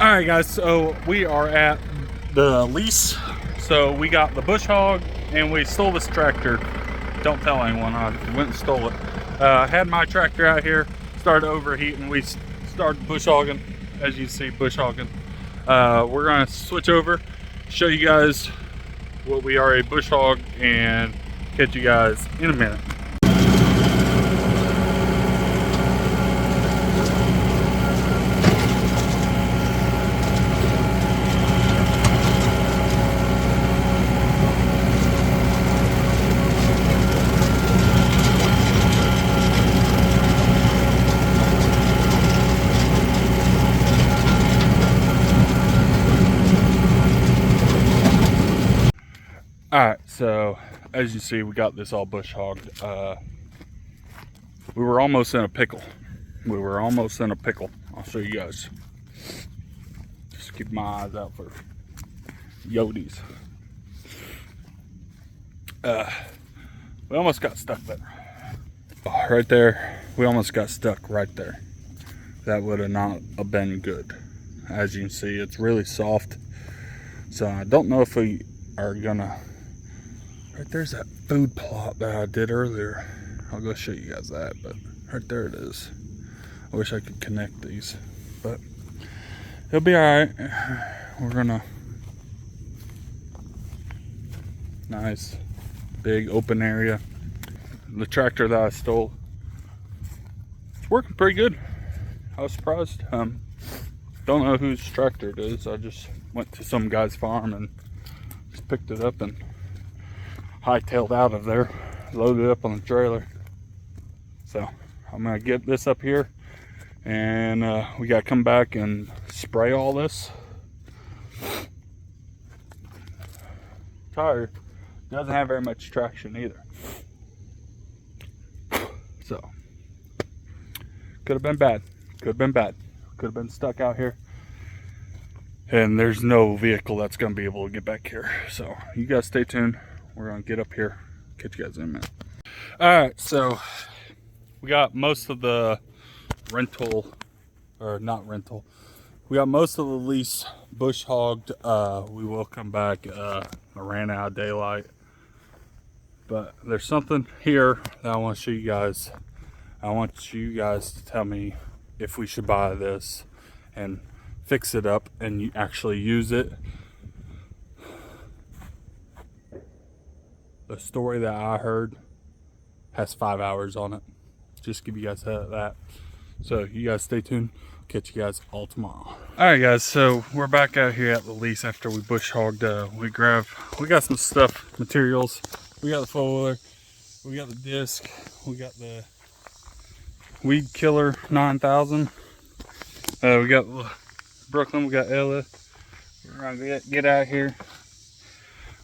Alright guys, so we are at the Lease. So we got the bush hog and we stole this tractor. Don't tell anyone, I went and stole it. I had my tractor out here, started overheating. We started bush hogging, as you see, bush hogging. We're gonna switch over, show you guys what we already bush hogged, and catch you guys in a minute. Alright, so as you see, we got this all bush hogged. We were almost in a pickle. I'll show you guys. Just keep my eyes out for Yodis. We almost got stuck there. Oh, right there, we almost got stuck right there. That would have not have been good. As you can see, it's really soft. So I don't know if we are gonna. Right there's that food plot that I did earlier. I'll go show you guys that, but right there it is. I wish I could connect these, but it'll be alright. We're gonna, nice big open area. The tractor that I stole, it's working pretty good. I was surprised. Don't know whose tractor it is. I just went to some guy's farm and just picked it up and hightailed out of there, loaded it up on the trailer. So I'm gonna get this up here, and we gotta come back and spray all this. Tire doesn't have very much traction either, so could have been bad. Could have been stuck out here, and there's no vehicle that's gonna be able to get back here. So you guys stay tuned. We're gonna get up here, catch you guys in a minute. Alright, so we got most of the rental, or not rental, we got most of the Lease bush hogged. We will come back. I ran out of daylight, but there's something here that I want to show you guys. I want you guys to tell me if we should buy this and fix it up and actually use it. The story that I heard has 5 hours on it. Just give you guys that. So you guys stay tuned. Catch you guys all tomorrow. Alright guys, so we're back out here at the Lease after we bush hogged. We got some stuff, materials. We got the four-wheeler, we got the disc, we got the Weed Killer 9000. We got Brooklyn, we got Ella. We're gonna get out here.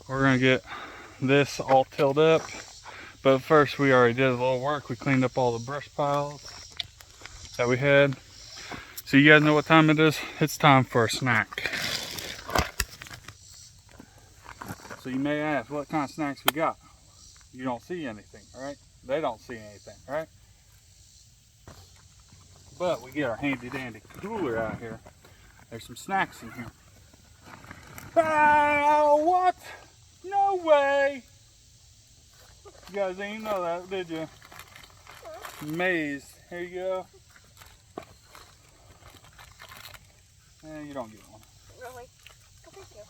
We're gonna get this all tilled up, but first we already did a little work. We cleaned up all the brush piles that we had. So you guys know what time it is? It's time for a snack. So you may ask, what kind of snacks we got? You don't see anything, right? They don't see anything, right? But we get our handy dandy cooler out here. There's some snacks in here. Ah, what? No way! You guys didn't know that, did you? Maize. Here you go. You don't get one. Really? Oh, thank you.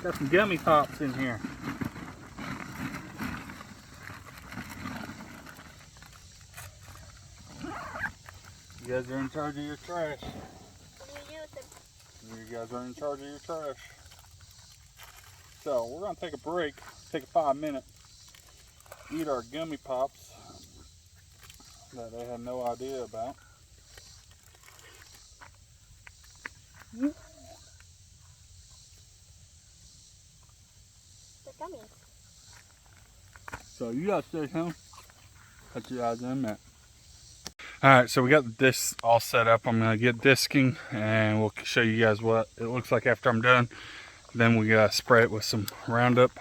Got some gummy pops in here. You guys are in charge of your trash. What do you do with them? You guys are in charge of your trash. So we're gonna take a break, take a 5-minute, eat our gummy pops that they had no idea about. They're gummies. So you guys stay home. Catch you guys in a minute. Alright, so we got this all set up. I'm gonna get disking and we'll show you guys what it looks like after I'm done. Then we gotta spray it with some Roundup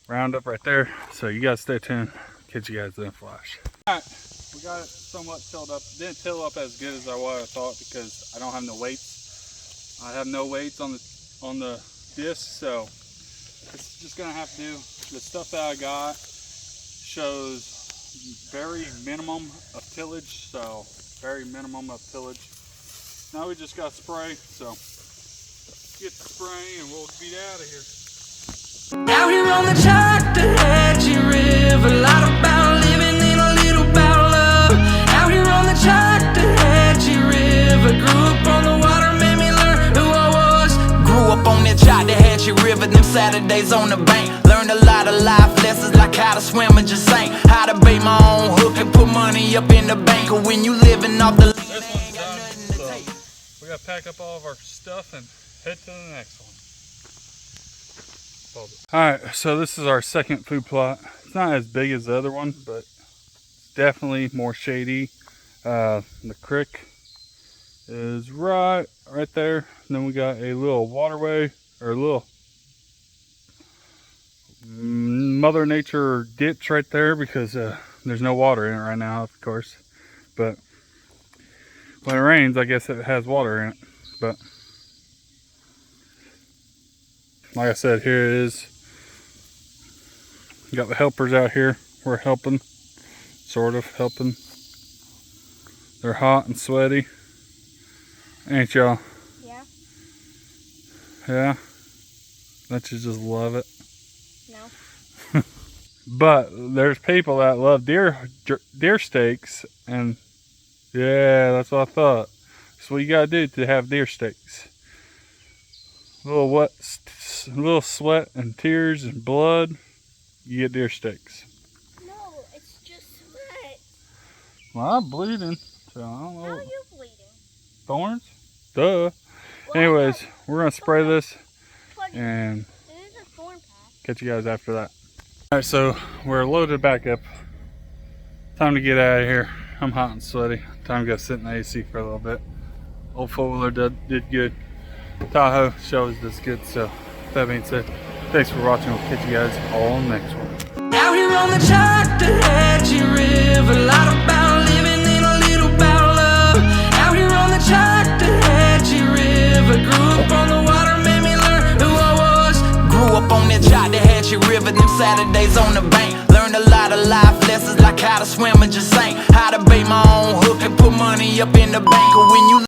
right there. So you guys stay tuned. Catch you guys in a flash. Alright, we got it somewhat tilled up. Didn't till up as good as I would have thought because I don't have no weights. I have no weights on the disc, so it's just gonna have to do. The stuff that I got shows very minimum of tillage, so very minimum of tillage. Now we just got spray, so get the spray and we'll be out of here. Out here on the Chattahoochee River, a lot about living and a little about love. Out here on the Chattahoochee River, grew up on the water, made me learn who I was. Grew up on that Chattahoochee River, them Saturdays on the bank. Learned a lot of life lessons like how to swim and just sink, how to bait my own hook and put money up in the bank. Or when you living off the This one's done, so we gotta pack up all of our stuff and head to the next one. Alright, so this is our second food plot. It's not as big as the other one, but it's definitely more shady. The creek is right there. And then we got a little waterway, or a little Mother Nature ditch right there because there's no water in it right now, of course. But when it rains, I guess it has water in it. But like I said, here it is. Got the helpers out here. We're helping, sort of helping. They're hot and sweaty, ain't y'all? Yeah. Yeah. Don't you just love it? No. But there's people that love deer steaks, and yeah, that's what I thought. That's what you gotta do to have deer steaks. A little sweat and tears and blood, you get deer steaks. No, it's just sweat. Well, I'm bleeding, so I don't know. How are you bleeding? Thorns? Duh. Well, Anyways, we're gonna spray this and it is a thorn patch. catch you guys after that. Alright, so we're loaded back up. Time to get out of here. I'm hot and sweaty. Time to go sit in the AC for a little bit. Old four-wheeler did good. Tahoe shows does good. So with that being said, thanks for watching. We'll catch you guys all on the next one. out here on the Chattahoochee River, a lot about living and a little about love. Out here on the Chattahoochee River, grew up on the water, made me learn who I was. Grew up on that Chattahoochee River, them Saturdays on the bank. Learned a lot of life lessons like how to swim and just sink, how to bait my own hook and put money up in the bank. Or when you